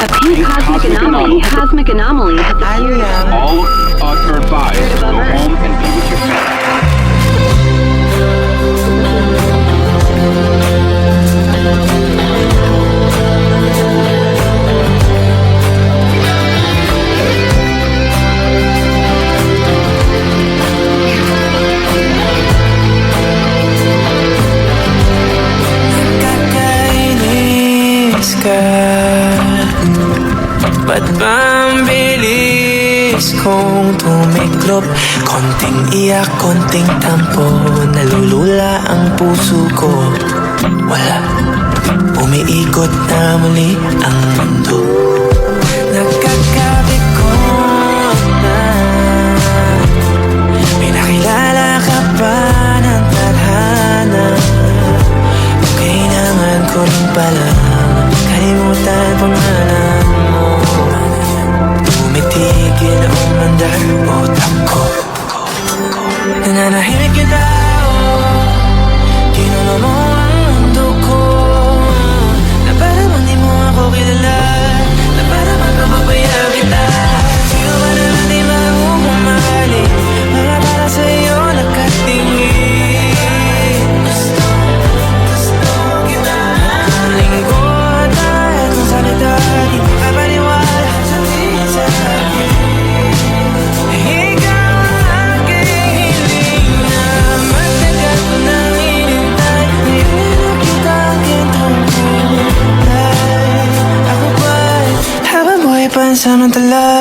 A pink cosmic anomaly has appeared. All are advised to go home and be with your family. Nakakainis ka. Ba't ba ang bilis kong tumiklop? Konting iyak, konting tampo, nalulula ang puso ko. Wala, umiikot na muli ang mundo. Nagkakabikot na. Pinakilala ka pa ng tadhana. Kailangan ko rin pala kalimutan pangalan mo. Tumitigil ang mandar utak ko. Nananahimik yung tao, kinulo mo ang mundo ko. Na parang hindi mo ako kilala, na parang magpapabayaan kita. Sino ba naman di mahuhumahalin, mga para sa'yo nakatingin. Gusto kita ang lingkod dahil kung salita di makapaniwala sa akin. Ikaw ang aking hiling na matagal ko nang hinintay. Ngayon nakita aking tungkulay. Ako ba'y habang buhay pansamantala?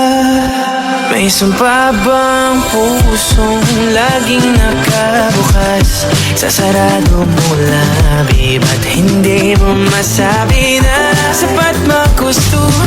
May sumpa bang pusong laging nakabukas? Sa sarado mo labi, ba't hindi mo masabi na sapat maggustuhan?